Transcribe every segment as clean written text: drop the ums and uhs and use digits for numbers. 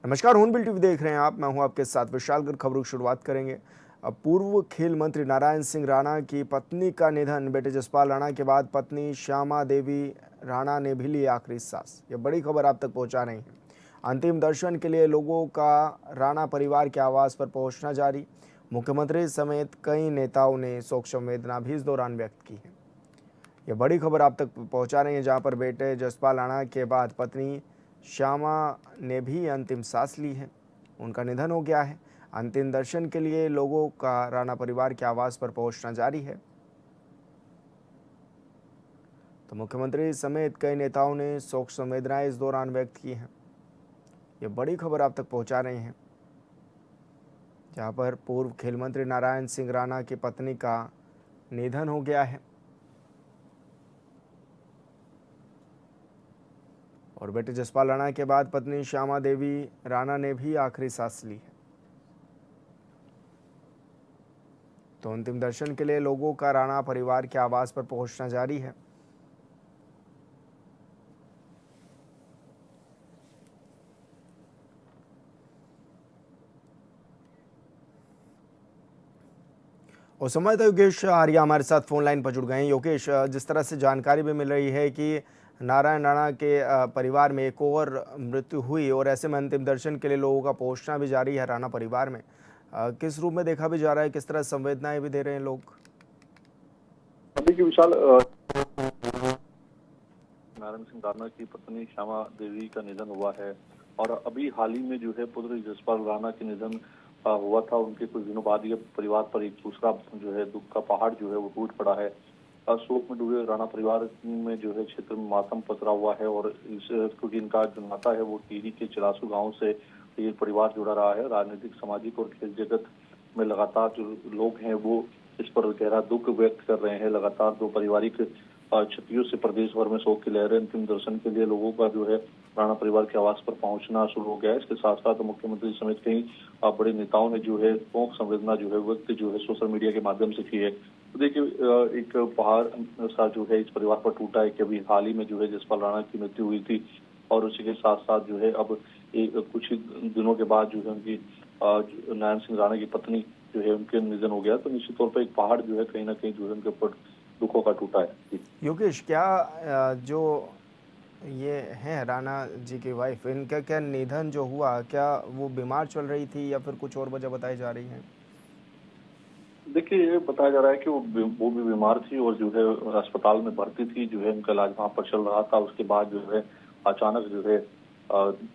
नमस्कार, हूनबिल टीवी देख रहे हैं आप। मैं हूं आपके साथ विशालगढ़। खबरों की शुरुआत करेंगे। अब पूर्व खेल मंत्री नारायण सिंह राणा की पत्नी का निधन। बेटे जसपाल राणा के बाद पत्नी श्यामा देवी राणा ने भी ली आखिरी सांस। ये बड़ी खबर आप तक पहुंचा रही है। अंतिम दर्शन के लिए लोगों का राणा परिवार के आवास पर पहुंचना जारी। मुख्यमंत्री समेत कई नेताओं ने शोक संवेदना भी इस दौरान व्यक्त की है। ये बड़ी खबर आप तक पहुंचा रही है, जहां पर बेटे जसपाल राणा के बाद पत्नी श्यामा ने भी अंतिम सांस ली है। उनका निधन हो गया है। अंतिम दर्शन के लिए लोगों का राणा परिवार के आवास पर पहुंचना जारी है। तो मुख्यमंत्री समेत कई नेताओं ने शोक संवेदनाएं इस दौरान व्यक्त की हैं। ये बड़ी खबर आप तक पहुंचा रहे हैं, जहां पर पूर्व खेल मंत्री नारायण सिंह राणा की पत्नी का निधन हो गया है और बेटे जसपाल राणा के बाद पत्नी श्यामा देवी राणा ने भी आखिरी सांस ली है। तो अंतिम दर्शन के लिए लोगों का राणा परिवार के आवास पर पहुंचना जारी है। और संवाददाता योगेश आर्या हमारे साथ फोन लाइन पर जुड़ गए हैं। योगेश, जिस तरह से जानकारी भी मिल रही है कि नारायण राणा के परिवार में एक और मृत्यु हुई और ऐसे में अंतिम दर्शन के लिए लोगों का पहुंचना भी जारी है राणा परिवार में, किस रूप में देखा भी जा रहा है, किस तरह संवेदनाएं भी दे रहे हैं लोग? देखिए विशाल, नारायण सिंह राणा की पत्नी श्यामा देवी का निधन हुआ है और अभी हाल ही में जो है पुत्र जसपाल राणा के निधन हुआ था। उनके कुछ दिनों बाद ये परिवार पर एक दूसरा जो है दुख का पहाड़ जो है वो टूट पड़ा है। शोक में डूबे राणा परिवार में जो है क्षेत्र में मातम पसरा हुआ है और इस क्योंकि इनका जो नाता है वो टिहरी के चिरासू गांव से ये परिवार जुड़ा रहा है। राजनीतिक, सामाजिक और खेल जगत में लगातार जो लोग हैं वो इस पर गहरा दुख व्यक्त कर रहे हैं। लगातार दो पारिवारिक क्षतियों से प्रदेश भर में शोक की लहरें। अंतिम दर्शन के लिए लोगों का जो है राणा परिवार के आवास पर पहुंचना शुरू हो गया है। इसके साथ साथ मुख्यमंत्री समेत कई बड़े नेताओं ने जो है शोक संवेदना जो है व्यक्त जो है सोशल मीडिया के माध्यम से की है। तो देखिए, एक पहाड़ सा जो है इस परिवार पर टूटा है कि अभी हाल ही में जो है जसपाल राणा की मृत्यु हुई थी और उसी के साथ साथ जो है अब कुछ दिनों के बाद जो है उनकी नारायण सिंह राणा की पत्नी जो है उनके निधन हो गया। तो निश्चित तौर पर एक पहाड़ जो है कहीं ना कहीं जो है उनके ऊपर दुखों का टूटा है। योगेश, क्या जो ये हैं राणा जी की वाइफ, इनका क्या निधन जो हुआ, क्या वो बीमार चल रही थी या फिर कुछ और वजह बताई जा रही है? देखिए, ये बताया जा रहा है कि वो भी बीमार थी और जो है अस्पताल में भर्ती थी। जो है उनका इलाज वहाँ पर चल रहा था। उसके बाद जो है अचानक जो है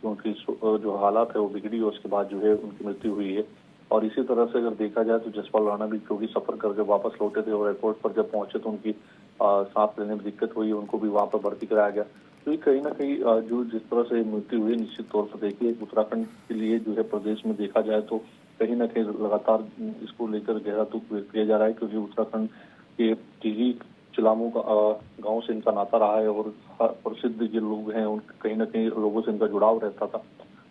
उनकी जो हालात है वो बिगड़ी और उसके बाद जो है उनकी मृत्यु हुई है। और इसी तरह से अगर देखा जाए तो जसपाल राणा भी क्योंकि सफर करके वापस लौटे थे और एयरपोर्ट पर जब पहुंचे तो उनकी सांस लेने में दिक्कत हुई, उनको भी वहाँ पर भर्ती कराया गया। तो ये कहीं ना कहीं जो जिस तरह से मृत्यु हुई, निश्चित तौर पर देखिए उत्तराखंड के लिए जो है प्रदेश में देखा जाए तो कहीं ना कहीं लगातार इसको लेकर गहरा दुख व्यक्त किया जा रहा है क्योंकि उत्तराखंड के टिहरी चिलामू का गांव से इनका नाता रहा है और प्रसिद्ध जो लोग हैं उन कहीं ना कहीं लोगों से इनका जुड़ाव रहता था।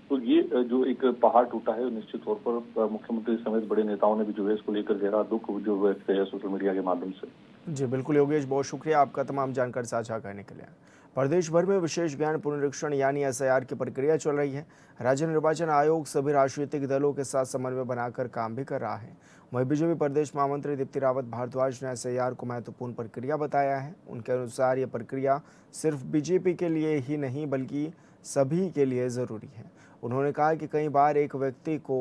तो ये जो एक पहाड़ टूटा है निश्चित तौर पर मुख्यमंत्री समेत बड़े नेताओं ने भी जो है इसको लेकर गहरा दुख जो व्यक्त किया सोशल मीडिया के माध्यम से। जी बिल्कुल योगेश, बहुत शुक्रिया आपका तमाम जानकारी साझा करने के लिए। प्रदेश भर में विशेष ज्ञान पुनरीक्षण यानी एसआईआर की प्रक्रिया चल रही है। राज्य निर्वाचन आयोग सभी राजनीतिक दलों के साथ समन्वय बनाकर काम भी कर रहा है। वहीं बीजेपी प्रदेश महामंत्री दीप्ति रावत भारद्वाज ने एसआईआर को महत्वपूर्ण प्रक्रिया बताया है। उनके अनुसार ये प्रक्रिया सिर्फ बीजेपी के लिए ही नहीं बल्कि सभी के लिए ज़रूरी है। उन्होंने कहा कि कई बार एक व्यक्ति को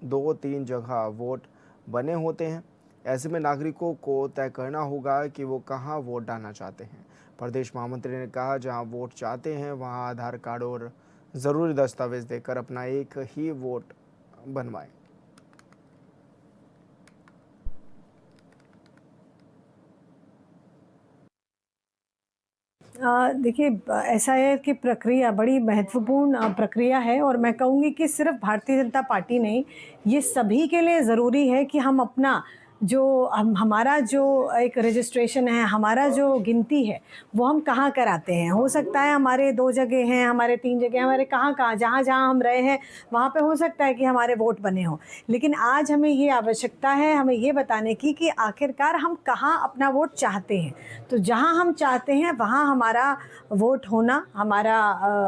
2-3 जगह वोट बने होते हैं। ऐसे में नागरिकों को तय करना होगा कि वो कहाँ वोट डालना चाहते हैं। प्रदेश महामंत्री ने कहा, जहाँ वोट चाहते हैं वहाँ आधार कार्ड और ज़रूरी दस्तावेज देकर अपना एक ही वोट बनवाएं। देखिए, एसआईआर की प्रक्रिया बड़ी महत्वपूर्ण प्रक्रिया है और मैं कहूँगी कि सिर्फ भारतीय जनता पार्टी नहीं, ये सभी के लिए ज़रूरी है कि हम अपना जो हमारा जो एक रजिस्ट्रेशन है, हमारा जो गिनती है, वो हम कहाँ कराते हैं। हो सकता है हमारे 2 जगह हैं, हमारे 3 जगह हैं, हमारे कहाँ-कहाँ जहाँ-जहाँ हम रहे हैं वहाँ पे हो सकता है कि हमारे वोट बने हों। लेकिन आज हमें ये आवश्यकता है हमें ये बताने की कि आखिरकार हम कहाँ अपना वोट चाहते हैं। तो जहाँ हम चाहते हैं वहाँ हमारा वोट होना, हमारा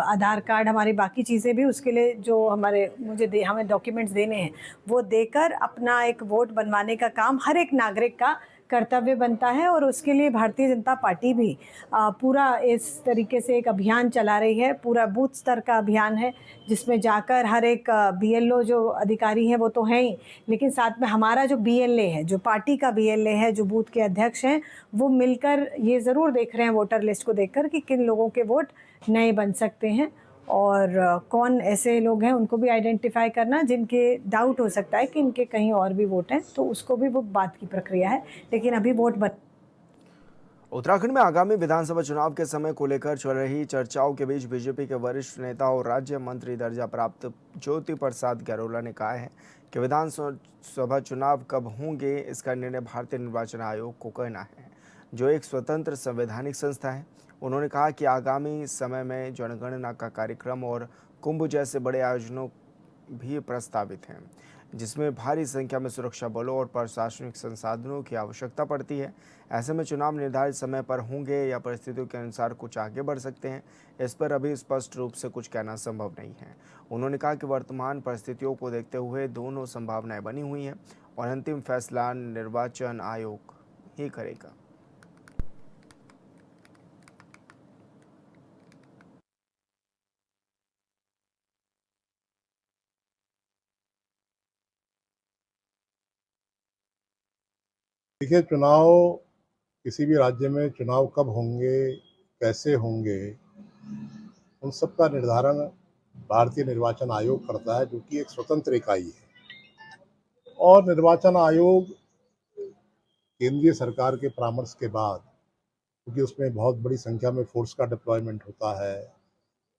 आधार कार्ड, हमारी बाकी चीज़ें भी उसके लिए जो हमें डॉक्यूमेंट्स देने हैं, वो देकर अपना एक वोट बनवाने का काम हर एक नागरिक का कर्तव्य बनता है। और उसके लिए भारतीय जनता पार्टी भी पूरा इस तरीके से एक अभियान चला रही है। पूरा बूथ स्तर का अभियान है जिसमें जाकर हर एक बीएलओ जो अधिकारी हैं वो तो हैं ही, लेकिन साथ में हमारा जो बीएलए है, जो पार्टी का बीएलए है, जो बूथ के अध्यक्ष हैं, वो मिलकर ये ज़रूर देख रहे हैं वोटर लिस्ट को देखकर कि किन लोगों के वोट नए बन सकते हैं और कौन ऐसे लोग हैं उनको भी आइडेंटिफाई करना जिनके डाउट हो सकता है कि इनके कहीं और भी वोट हैं, तो उसको भी वो बात की प्रक्रिया है। लेकिन अभी वोट बन उत्तराखंड में आगामी विधानसभा चुनाव के समय को लेकर चल रही चर्चाओं के बीच बीजेपी के वरिष्ठ नेता और राज्य मंत्री दर्जा प्राप्त ज्योति प्रसाद गैरोला ने कहा है कि विधानसभा चुनाव कब होंगे इसका निर्णय भारतीय निर्वाचन आयोग को करना है, जो एक स्वतंत्र संवैधानिक संस्था है। उन्होंने कहा कि आगामी समय में जनगणना का कार्यक्रम और कुंभ जैसे बड़े आयोजनों भी प्रस्तावित हैं, जिसमें भारी संख्या में सुरक्षा बलों और प्रशासनिक संसाधनों की आवश्यकता पड़ती है। ऐसे में चुनाव निर्धारित समय पर होंगे या परिस्थितियों के अनुसार कुछ आगे बढ़ सकते हैं, इस पर अभी स्पष्ट रूप से कुछ कहना संभव नहीं है। उन्होंने कहा कि वर्तमान परिस्थितियों को देखते हुए दोनों संभावनाएं बनी हुई हैं और अंतिम फैसला निर्वाचन आयोग ही करेगा। देखिए, चुनाव किसी भी राज्य में चुनाव कब होंगे, कैसे होंगे, उन सब का निर्धारण भारतीय निर्वाचन आयोग करता है, जो कि एक स्वतंत्र इकाई है। और निर्वाचन आयोग केंद्रीय सरकार के परामर्श के बाद, क्योंकि उसमें बहुत बड़ी संख्या में फोर्स का डिप्लॉयमेंट होता है,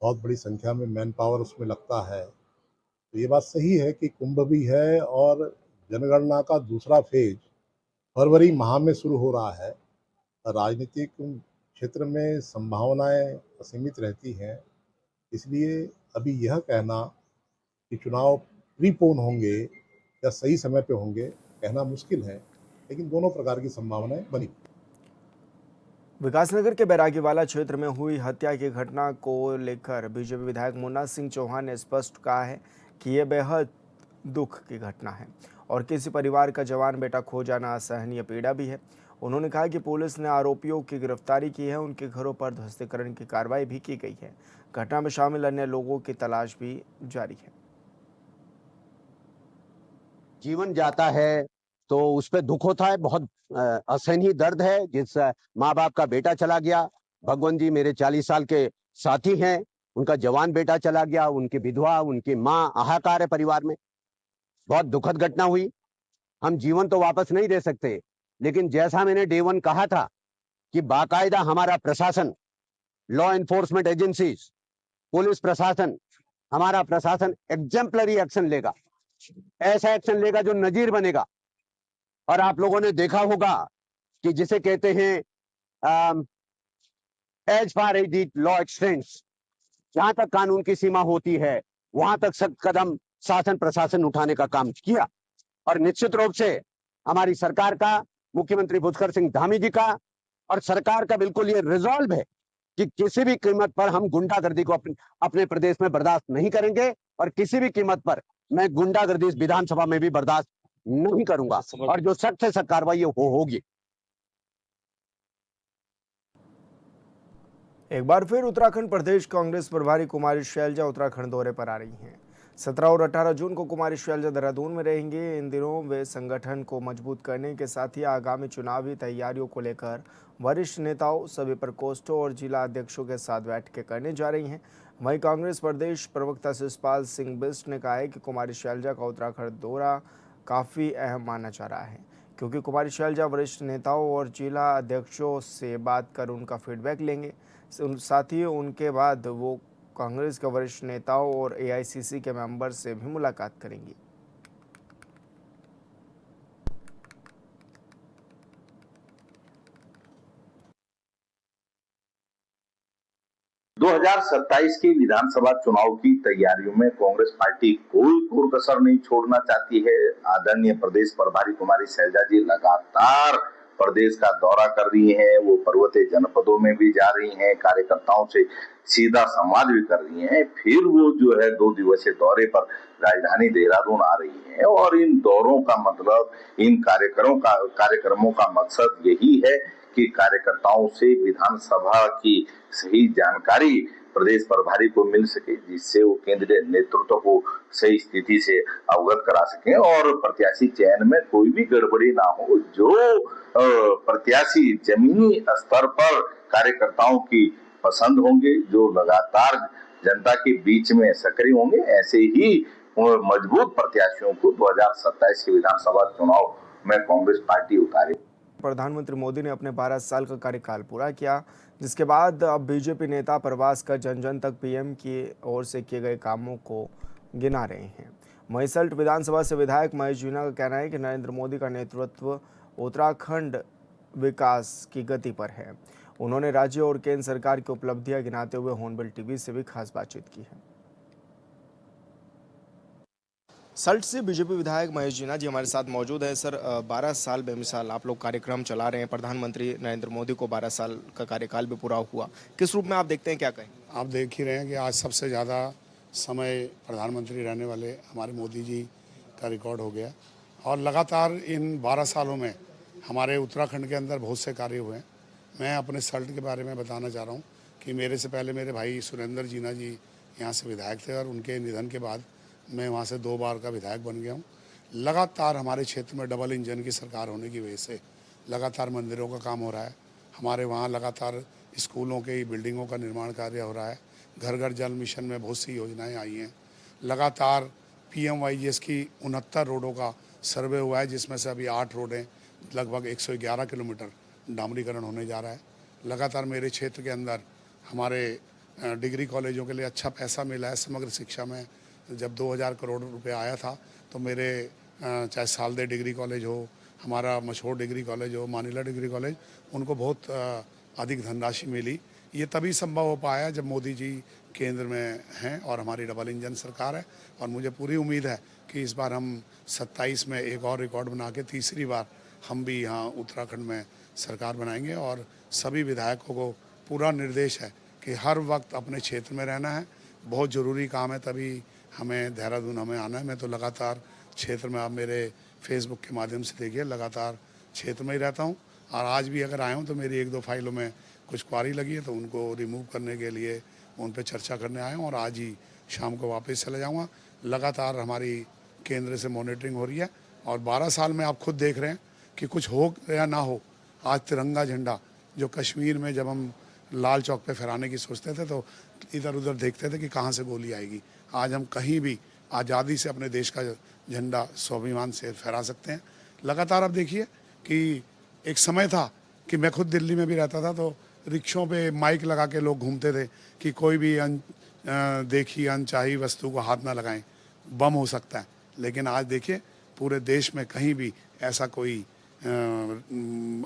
बहुत बड़ी संख्या में मैन पावर उसमें लगता है, तो ये बात सही है कि कुंभ भी है और जनगणना का दूसरा फेज फरवरी माह में शुरू हो रहा है। राजनीतिक क्षेत्र में संभावनाएं असीमित रहती हैं, इसलिए अभी यह कहना कि चुनाव प्रीपोन होंगे या सही समय पे होंगे, कहना मुश्किल है, लेकिन दोनों प्रकार की संभावनाएं बनी। विकासनगर के बैरागीवाला क्षेत्र में हुई हत्या की घटना को लेकर बीजेपी विधायक मुन्ना सिंह चौहान ने स्पष्ट कहा है कि यह बेहद दुख की घटना है और किसी परिवार का जवान बेटा खो जाना असहनीय पीड़ा भी है। उन्होंने कहा कि पुलिस ने आरोपियों की गिरफ्तारी की है, उनके घरों पर ध्वस्तीकरण की कार्रवाई भी की गई है। घटना में शामिल अन्य लोगों की तलाश भी जारी है। जीवन जाता है तो उस पर दुख होता है, बहुत असहनीय दर्द है। जिस माँ बाप का बेटा चला गया, भगवान जी मेरे 40 साल के साथी हैं, उनका जवान बेटा चला गया, उनकी विधवा, उनकी माँ, हाहाकार है परिवार में। बहुत दुखद घटना हुई। हम जीवन तो वापस नहीं दे सकते, लेकिन जैसा मैंने डे 1 कहा था कि बाकायदा हमारा प्रशासन, लॉ एनफोर्समेंट एजेंसीज, पुलिस प्रशासन, हमारा प्रशासन एग्जेम्पलरी एक्शन लेगा, ऐसा एक्शन लेगा जो नजीर बनेगा। और आप लोगों ने देखा होगा कि जिसे कहते हैं as far as the law extends, जहां तक कानून की सीमा होती है वहां तक सख्त कदम शासन प्रशासन उठाने का काम किया। और निश्चित रूप से हमारी सरकार का, मुख्यमंत्री पुष्कर सिंह धामी जी का और सरकार का बिल्कुल ये रिजॉल्व है कि किसी भी कीमत पर हम गुंडागर्दी को अपने प्रदेश में बर्दाश्त नहीं करेंगे और किसी भी कीमत पर मैं गुंडागर्दी इस विधानसभा में भी बर्दाश्त नहीं करूंगा और जो सख्त से सख्त कार्रवाई होगी। एक बार फिर उत्तराखंड प्रदेश कांग्रेस प्रभारी कुमारी शैलजा उत्तराखंड दौरे पर आ रही हैं। 17 और 18 जून को कुमारी शैलजा देहरादून में रहेंगे। इन दिनों वे संगठन को मजबूत करने के साथ ही आगामी चुनावी तैयारियों को लेकर वरिष्ठ नेताओं, सभी प्रकोष्ठों और जिला अध्यक्षों के साथ बैठकें करने जा रही हैं। वहीं कांग्रेस प्रदेश प्रवक्ता शिषपाल सिंह बिष्ट ने कहा है कि कुमारी शैलजा का उत्तराखंड दौरा काफ़ी अहम माना जा रहा है, क्योंकि कुमारी शैलजा वरिष्ठ नेताओं और जिला अध्यक्षों से बात कर उनका फीडबैक लेंगे। साथ ही उनके बाद वो कांग्रेस के वरिष्ठ नेताओं और एआईसीसी के मेंबर से भी मुलाकात करेंगी। 2027 के विधानसभा चुनाव की तैयारियों में कांग्रेस पार्टी कोई कसर नहीं छोड़ना चाहती है। आदरणीय प्रदेश प्रभारी कुमारी शैलजा जी लगातार प्रदेश का दौरा कर रही हैं, वो पर्वतीय जनपदों में भी जा रही हैं, कार्यकर्ताओं से सीधा संवाद भी कर रही हैं। फिर वो जो है 2 दिवसीय दौरे पर राजधानी देहरादून आ रही हैं और इन दौरों का मतलब, इन कार्यक्रमों का मकसद यही है कि कार्यकर्ताओं से विधानसभा की सही जानकारी प्रदेश प्रभारी को मिल सके, जिससे वो केंद्रीय नेतृत्व को सही स्थिति से अवगत करा सके और प्रत्याशी चयन में कोई भी गड़बड़ी ना हो। जो प्रत्याशी जमीनी स्तर पर कार्यकर्ताओं की पसंद होंगे, जो लगातार जनता के बीच में सक्रिय होंगे, ऐसे ही मजबूत प्रत्याशियों को 2027 के विधानसभा चुनाव में कांग्रेस पार्टी उतारे। प्रधानमंत्री मोदी ने अपने 12 साल का कार्यकाल पूरा किया, जिसके बाद अब बीजेपी नेता प्रवास कर जन जन तक पीएम की ओर से किए गए कामों को गिना रहे हैं। महिसल्ट विधानसभा से विधायक महेश जीना का कहना है कि नरेंद्र मोदी का नेतृत्व उत्तराखंड विकास की गति पर है। उन्होंने राज्य और केंद्र सरकार की उपलब्धियां गिनाते हुए हॉर्नबिल टीवी से भी खास बातचीत की है। सल्ट से बीजेपी विधायक महेश जीना जी हमारे साथ मौजूद है। सर, 12 साल बेमिसाल आप लोग कार्यक्रम चला रहे हैं। प्रधानमंत्री नरेंद्र मोदी को 12 साल का कार्यकाल भी पूरा हुआ, किस रूप में आप देखते हैं, क्या कहें? आप देख ही रहे हैं कि आज सबसे ज़्यादा समय प्रधानमंत्री रहने वाले हमारे मोदी जी का रिकॉर्ड हो गया और लगातार इन 12 सालों में हमारे उत्तराखंड के अंदर बहुत से कार्य हुए हैं। मैं अपने सल्ट के बारे में बताना चाह रहा हूँ कि मेरे से पहले मेरे भाई सुरेंद्र जीना जी यहाँ से विधायक थे और उनके निधन के बाद मैं वहाँ से 2 बार का विधायक बन गया हूँ। लगातार हमारे क्षेत्र में डबल इंजन की सरकार होने की वजह से लगातार मंदिरों का काम हो रहा है। हमारे वहाँ लगातार स्कूलों के बिल्डिंगों का निर्माण कार्य हो रहा है। घर घर जल मिशन में बहुत सी योजनाएं आई हैं। लगातार PMYGS की 69 रोडों का सर्वे हुआ है, जिसमें से अभी 8 रोडें लगभग 111 किलोमीटर डामरीकरण होने जा रहा है। लगातार मेरे क्षेत्र के अंदर हमारे डिग्री कॉलेजों के लिए अच्छा पैसा मिला है। समग्र शिक्षा में जब 2000 करोड़ रुपए आया था तो मेरे चाहे सालदे डिग्री कॉलेज हो, हमारा मशहूर डिग्री कॉलेज हो, मानिला डिग्री कॉलेज, उनको बहुत अधिक धनराशि मिली। ये तभी संभव हो पाया जब मोदी जी केंद्र में हैं और हमारी डबल इंजन सरकार है। और मुझे पूरी उम्मीद है कि इस बार हम 27 में एक और रिकॉर्ड बना के तीसरी बार हम भी यहाँ उत्तराखंड में सरकार बनाएंगे। और सभी विधायकों को पूरा निर्देश है कि हर वक्त अपने क्षेत्र में रहना है। बहुत ज़रूरी काम है, तभी हमें देहरादून आना है। मैं तो लगातार क्षेत्र में, आप मेरे फेसबुक के माध्यम से देखिए, लगातार क्षेत्र में ही रहता हूँ। और आज भी अगर आया हूँ तो मेरी 1-2 फाइलों में कुछ क्वारी लगी है तो उनको रिमूव करने के लिए उन पर चर्चा करने आया हूँ और आज ही शाम को वापस चले जाऊँगा। लगातार हमारी केंद्र से मॉनिटरिंग हो रही है और 12 साल में आप खुद देख रहे हैं कि कुछ हो या ना हो, आज तिरंगा झंडा जो कश्मीर में जब हम लाल चौक पे फहराने की सोचते थे तो इधर उधर देखते थे कि कहाँ से गोली आएगी, आज हम कहीं भी आज़ादी से अपने देश का झंडा स्वाभिमान से फहरा सकते हैं। लगातार आप देखिए कि एक समय था कि मैं खुद दिल्ली में भी रहता था तो रिक्शों पे माइक लगा के लोग घूमते थे कि कोई भी देखी अनचाही वस्तु को हाथ ना लगाएं, बम हो सकता है। लेकिन आज देखिए पूरे देश में कहीं भी ऐसा कोई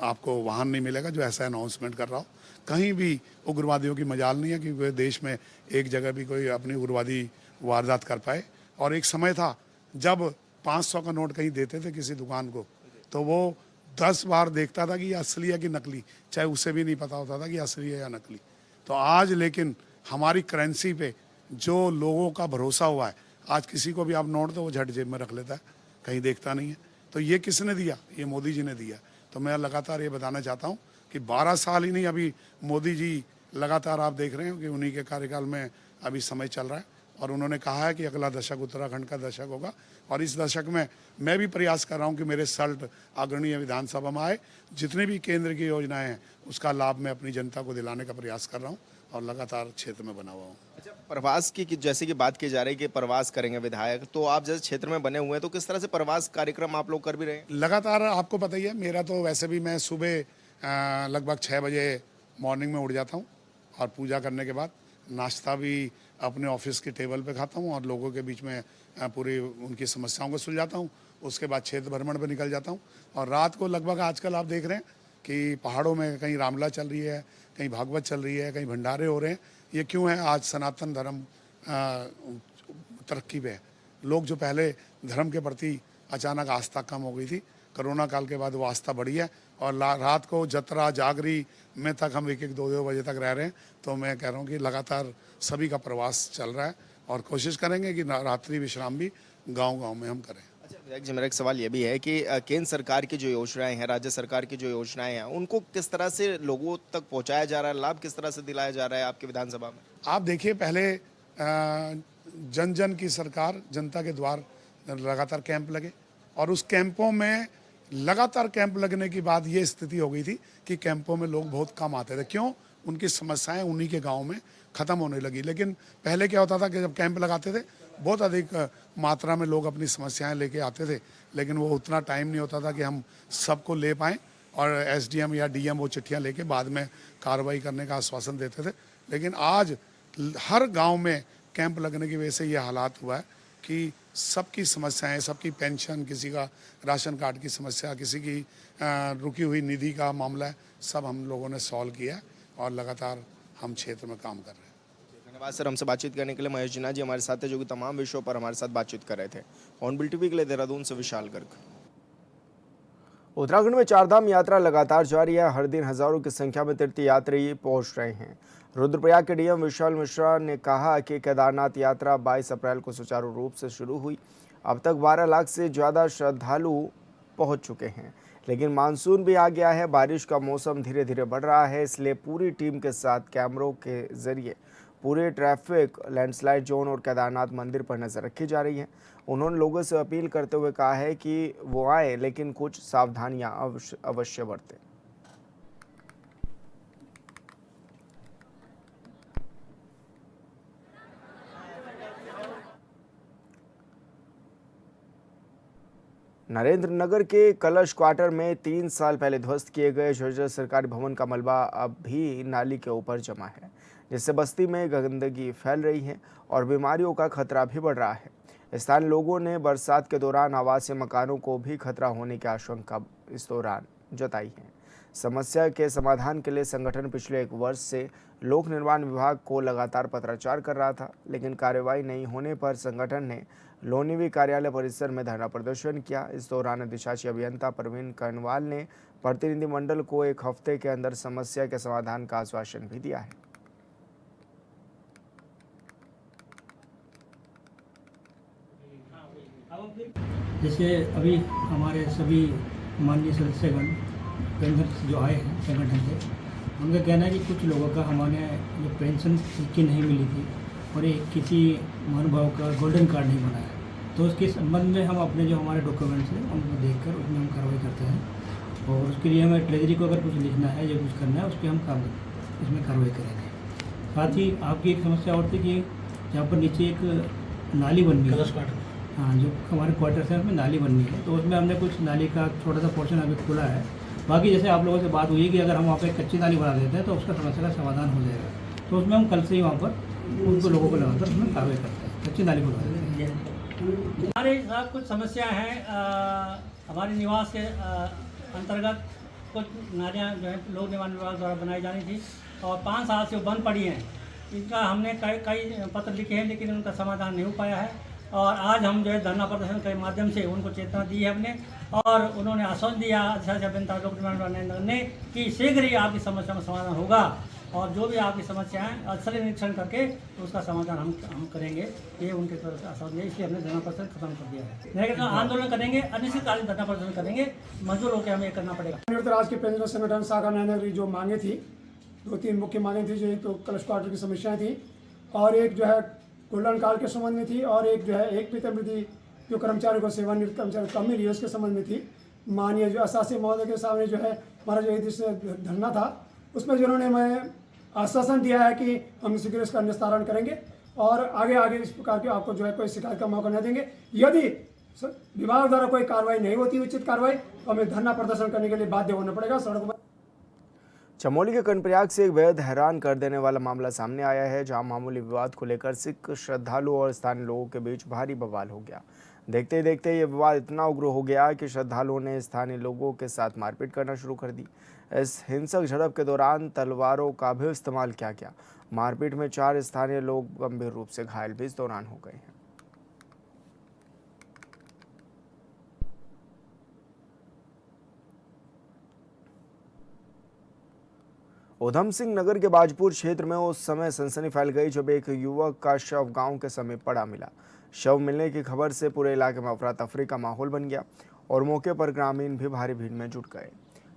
आपको वाहन नहीं मिलेगा जो ऐसा अनाउंसमेंट कर रहा हो। कहीं भी उग्रवादियों की मजाल नहीं है कि पूरे देश में एक जगह भी कोई अपनी उग्रवादी वारदात कर पाए। और एक समय था जब 500 का नोट कहीं देते थे किसी दुकान को तो वो 10 बार देखता था कि ये असली है कि नकली, चाहे उसे भी नहीं पता होता था कि असली है या नकली। तो आज लेकिन हमारी करेंसी पे जो लोगों का भरोसा हुआ है, आज किसी को भी आप नोट दो वो झट जेब में रख लेता है, कहीं देखता नहीं है। तो ये किसने दिया? ये मोदी जी ने दिया। तो मैं लगातार ये बताना चाहता हूँ कि 12 साल ही नहीं, अभी मोदी जी लगातार आप देख रहे हैं कि उन्हीं के कार्यकाल में अभी समय चल रहा है और उन्होंने कहा है कि अगला दशक उत्तराखंड का दशक होगा। और इस दशक में मैं भी प्रयास कर रहा हूं कि मेरे सल्ट अग्रणीय विधानसभा में आए जितनी भी केंद्र की योजनाएं हैं उसका लाभ मैं अपनी जनता को दिलाने का प्रयास कर रहा हूं और लगातार क्षेत्र में बना हुआ हूँ। अच्छा, प्रवास की जैसे कि बात की जा रही है कि प्रवास करेंगे विधायक, तो आप जैसे क्षेत्र में बने हुए हैं तो किस तरह से प्रवास कार्यक्रम आप लोग कर भी रहे हैं? लगातार आपको पता ही है, मेरा तो वैसे भी मैं सुबह लगभग 6 बजे मॉर्निंग में उठ जाता हूँ और पूजा करने के बाद नाश्ता भी अपने ऑफिस के टेबल पे खाता हूँ और लोगों के बीच में पूरी उनकी समस्याओं को सुलझाता हूँ। उसके बाद क्षेत्र भ्रमण पे निकल जाता हूँ और रात को लगभग आजकल आप देख रहे हैं कि पहाड़ों में कहीं रामलीला चल रही है, कहीं भागवत चल रही है, कहीं भंडारे हो रहे हैं। ये क्यों है आज सनातन धर्म तरक्की पे है। लोग जो पहले धर्म के प्रति अचानक आस्था कम हो गई थी, कोरोना काल के बाद वो आस्था बढ़ी है और रात को जतरा जागरी में तक हम 1-1, 2-2 बजे तक रह रहे हैं। तो मैं कह रहा हूँ कि लगातार सभी का प्रवास चल रहा है और कोशिश करेंगे कि रात्रि विश्राम भी गांव-गांव में हम करें। अच्छा विधायक जी, मेरा एक सवाल ये भी है कि केंद्र सरकार की जो योजनाएं हैं, राज्य सरकार की जो योजनाएं हैं, उनको किस तरह से लोगों तक पहुंचाया जा रहा है, लाभ किस तरह से दिलाया जा रहा है आपके विधानसभा में? आप देखिए, पहले जन जन की सरकार, जनता के द्वार लगातार कैंप लगे और उस कैंपों में लगातार कैंप लगने के बाद ये स्थिति हो गई थी कि कैंपों में लोग बहुत कम आते थे। क्यों? उनकी समस्याएं उन्हीं के गांव में ख़त्म होने लगी। लेकिन पहले क्या होता था कि जब कैंप लगाते थे बहुत अधिक मात्रा में लोग अपनी समस्याएं लेके आते थे, लेकिन वो उतना टाइम नहीं होता था कि हम सबको ले पाएँ और एसडीएम या डीएम वो चिट्ठियाँ लेके बाद में कार्रवाई करने का आश्वासन देते थे। लेकिन आज हर गाँव में कैंप लगने की वजह से ये हालात हुआ है कि सबकी समस्याएं, सबकी पेंशन, किसी का राशन कार्ड की समस्या, किसी की रुकी हुई निधि का मामला है, सब हम लोगों ने सॉल्व किया है और लगातार हम क्षेत्र में काम कर रहे हैं। धन्यवाद सर, हमसे बातचीत करने के लिए। महेश जिन्ना जी हमारे साथ है, जो कि तमाम विषयों पर हमारे साथ बातचीत कर रहे थे। ऑनबिल टीवी के लिए देहरादून से विशाल गर्ग। उत्तराखंड में चारधाम यात्रा लगातार जारी है। हर दिन हजारों की संख्या में तीर्थ यात्री पहुंच रहे हैं। रुद्रप्रयाग के डीएम विशाल मिश्रा ने कहा कि केदारनाथ यात्रा 22 अप्रैल को सुचारू रूप से शुरू हुई। अब तक 12 लाख से ज़्यादा श्रद्धालु पहुंच चुके हैं, लेकिन मानसून भी आ गया है। बारिश का मौसम धीरे धीरे बढ़ रहा है, इसलिए पूरी टीम के साथ कैमरों के जरिए पूरे ट्रैफिक, लैंडस्लाइड जोन और केदारनाथ मंदिर पर नज़र रखी जा रही है। उन्होंने लोगों से अपील करते हुए कहा है कि वो आए, लेकिन कुछ सावधानियां अवश्य बरतें। नरेंद्र के कलश क्वार्टर में 3 साल पहले ध्वस्त किए गए जर्जर सरकारी भवन का मलबा अब भी नाली के ऊपर जमा है, जिससे बस्ती में गंदगी फैल रही है और बीमारियों का खतरा भी बढ़ रहा है। स्थानीय लोगों ने बरसात के दौरान आवासीय मकानों को भी खतरा होने की आशंका इस दौरान जताई है। समस्या के समाधान के लिए संगठन पिछले 1 वर्ष से लोक निर्माण विभाग को लगातार पत्राचार कर रहा था, लेकिन कार्रवाई नहीं होने पर संगठन ने लोनीवी कार्यालय परिसर में धरना प्रदर्शन किया। इस दौरान अधिशासी अभियंता प्रवीण कर्णवाल ने प्रतिनिधिमंडल को 1 हफ्ते के अंदर समस्या के समाधान का आश्वासन भी दिया है। जैसे अभी हमारे सभी माननीय सदस्यगण पेंशन जो आए हैं संगठन से, उनका कहना है कि कुछ लोगों का हमारे जो पेंशन की नहीं मिली थी और एक किसी महानुभाव का गोल्डन कार्ड नहीं बना है, तो उसके संबंध में हम अपने जो हमारे डॉक्यूमेंट्स हैं उनको देखकर उसमें हम कार्रवाई करते हैं और उसके लिए हमें ट्रेजरी को अगर कुछ लिखना है या कुछ करना है उस पर हम इसमें कार्रवाई करेंगे। साथ ही आपकी एक समस्या और थी कि जहाँ पर नीचे एक नाली बननी है, हाँ, जो हमारे क्वार्टर्स हैं उसमें नाली बननी है, तो उसमें हमने कुछ नाली का छोटा सा पोर्शन अभी खुला है। बाकी जैसे आप लोगों से बात हुई है कि अगर हम वहाँ पे कच्ची नाली बना देते हैं तो उसका समस्या का समाधान हो जाएगा, तो उसमें हम कल से ही वहाँ पर उनको लोगों को लगाकर उसमें कार्रवाई करते हैं, कच्ची नाली बनवा देते हैं। हमारे साथ कुछ समस्याएं हैं। हमारे निवास के अंतर्गत कुछ नालियाँ जो है लोक निर्माण विभाग द्वारा बनाई जानी थी और 5 साल से वो बंद पड़ी हैं। इनका हमने कई पत्र लिखे हैं, लेकिन उनका समाधान नहीं हो पाया है और आज हम जो है धरना प्रदर्शन के माध्यम से उनको चेतना दी है हमने और उन्होंने आश्वासन दिया अधिशासी अभियंता लोक निर्माण विभाग ने कि शीघ्र ही आपकी समस्या का समाधान होगा और जो भी आपकी समस्या है स्थलीय निरीक्षण करके तो उसका समाधान हम करेंगे, ये उनके तरफ से आश्वासन दिया। इसलिए हमने धरना प्रदर्शन खत्म कर दिया है। लेकिन आंदोलन करेंगे, अनिश्चितकालीन धरना प्रदर्शन करेंगे, मजबूर होकर हमें ये करना पड़ेगा। संयुक्त राष्ट्र के पेंशन संगठन शाखा नगर जो मांगे थी, 2-3 मुख्य मांगे थी, जो एक तो कलश क्वार्टर की समस्याएं थी और एक जो है गोल्डन कार्ड के संबंध में थी और एक जो है एक वेतनवृद्धि जो कर्मचारियों को सेवानिवृत्त कर्मचारी कम मिली है उसके संबंध में थी। माननीय जो अशासी महोदय के सामने जो है हमारा जो धरना था उसमें जिन्होंने हमें आश्वासन दिया है कि हम शीघ्र इसका निस्तारण करेंगे और आगे इस प्रकार के आपको जो है कोई शिकायत का मौका न देंगे। यदि विभाग द्वारा कोई कार्रवाई नहीं होती उचित कार्रवाई, तो हमें धरना प्रदर्शन करने के लिए बाध्य होना पड़ेगा। सड़क पर चमोली के कर्णप्रयाग से एक बेहद हैरान कर देने वाला मामला सामने आया है, जहां मामूली विवाद को लेकर सिख श्रद्धालुओं और स्थानीय लोगों के बीच भारी बवाल हो गया। देखते ही देखते ये विवाद इतना उग्र हो गया कि श्रद्धालुओं ने स्थानीय लोगों के साथ मारपीट करना शुरू कर दी। इस हिंसक झड़प के दौरान तलवारों का भी इस्तेमाल किया गया। मारपीट में 4 स्थानीय लोग गंभीर रूप से घायल भी इस दौरान हो गए हैं। उधम सिंह नगर के बाजपुर क्षेत्र में उस समय सनसनी फैल गई जब एक युवक का शव गांव के समीप पड़ा मिला। शव मिलने की खबर से पूरे इलाके में अफरा तफरी का माहौल बन गया और मौके पर ग्रामीण भी भारी भीड़ में जुट गए।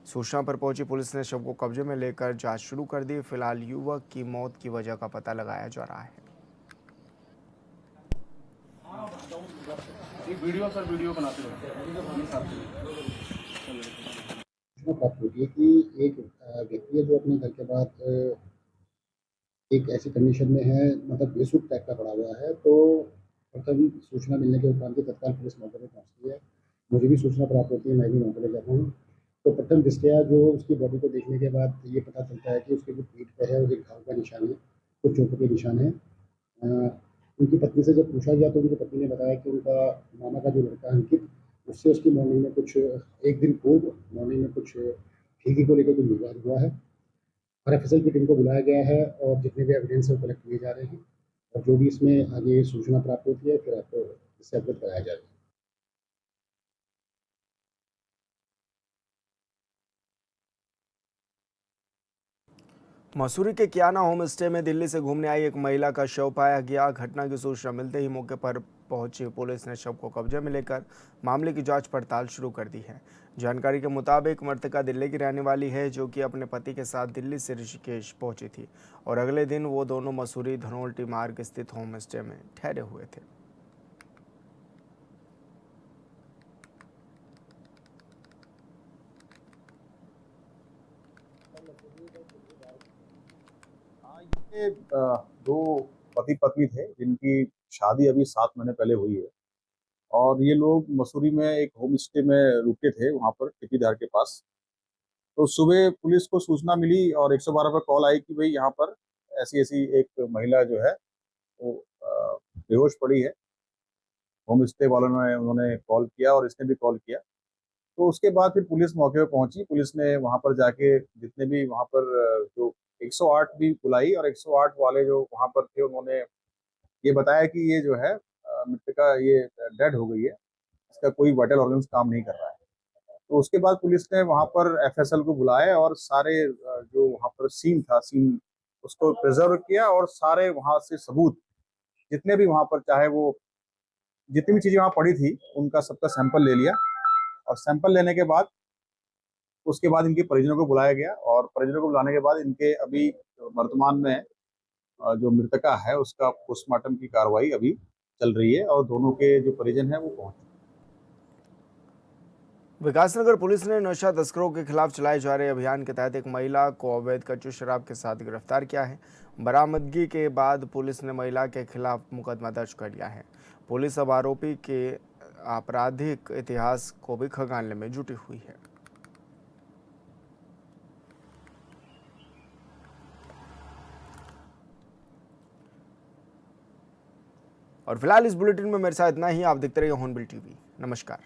सूचना पर पहुंची पुलिस ने शव को कब्जे में लेकर जांच शुरू कर दी। फिलहाल युवक की मौत की वजह का पता लगाया जा रहा है। वीडियो बनाते प्राप्त होती है कि एक व्यक्ति है जो अपने घर के बाद एक ऐसी कंडीशन में है, मतलब बेसुध टाइप का पड़ा हुआ है। तो प्रथम सूचना मिलने के उपरांत तत्काल पुलिस मौके पर पहुंचती है। मुझे भी सूचना प्राप्त होती है, मैं भी मौके पर जाता हूँ। तो प्रथम दृष्टया जो उसकी बॉडी को देखने के बाद ये पता चलता है कि उसके जो पीठ पर है, उसे घाव का निशान है, कुछ चोटों के निशान है। उनकी पत्नी से जब पूछा गया तो उनकी पत्नी ने बताया कि उनका मामा का जो लड़का है अंकित, उससे उसकी मॉर्निंग में कुछ एक दिन पूर्व मॉर्निंग में कुछ ठगी को लेकर कुछ विवाद हुआ है। RFSL की टीम को बुलाया गया है और जितने भी एविडेंस है वो कलेक्ट किए जा रहे हैं और जो भी इसमें आगे सूचना प्राप्त होती है फिर आपको इससे अवगत कराया जाएगा। मसूरी के कियाना होम स्टे में दिल्ली से घूमने आई एक महिला का शव पाया गया। घटना की सूचना मिलते ही मौके पर पहुंची पुलिस ने शव को कब्जे में लेकर मामले की जांच पड़ताल शुरू कर दी है। जानकारी के मुताबिक मृतका दिल्ली की रहने वाली है, जो कि अपने पति के साथ दिल्ली से ऋषिकेश पहुंची थी और अगले दिन वो दोनों मसूरी धनोल्टी मार्ग स्थित होम स्टे में ठहरे हुए थे। ये 2 पति पत्नी थे जिनकी शादी अभी 7 महीने पहले हुई है और ये लोग मसूरी में एक होम स्टे में रुके थे, वहाँ पर टिपीदार के पास। तो सुबह पुलिस को सूचना मिली और 112 पर कॉल आई कि भाई यहाँ पर ऐसी एक महिला जो है वो बेहोश पड़ी है। होम स्टे वालों ने उन्होंने कॉल किया और इसने भी कॉल किया। तो उसके बाद फिर पुलिस मौके पर पहुंची। पुलिस ने वहाँ पर जाके जितने भी वहाँ पर जो 108 भी बुलाई और 108 वाले जो वहाँ पर थे उन्होंने ये बताया कि ये जो है मृतका ये डेड हो गई है, इसका कोई वाइटल ऑर्गन्स काम नहीं कर रहा है। तो उसके बाद पुलिस ने वहाँ पर FSL को बुलाया और सारे जो वहाँ पर सीन उसको प्रिजर्व किया और सारे वहाँ से सबूत जितने भी वहाँ पर चाहे वो जितनी भी चीज़ें वहाँ पड़ी थी उनका सबका सैंपल ले लिया और सैंपल लेने के बाद उसके बाद इनके परिजनों को बुलाया गया और परिजनों को बुलाने के बाद इनके अभी वर्तमान में जो मृतका है उसका पोस्टमार्टम की कार्रवाई अभी चल रही है और दोनों के जो परिजन हैं वो पहुंचे। विकासनगर पुलिस ने नशा तस्करों के खिलाफ चलाए जा रहे अभियान के तहत एक महिला को अवैध कच्ची शराब के साथ गिरफ्तार किया है। बरामदगी के बाद पुलिस ने महिला के खिलाफ मुकदमा दर्ज कर लिया है। पुलिस अब आरोपी के आपराधिक इतिहास को भी खंगालने में जुटी हुई है। और फिलहाल इस बुलेटिन में मेरे साथ इतना ही। आप देखते रहिए हॉर्नबिल टीवी। नमस्कार।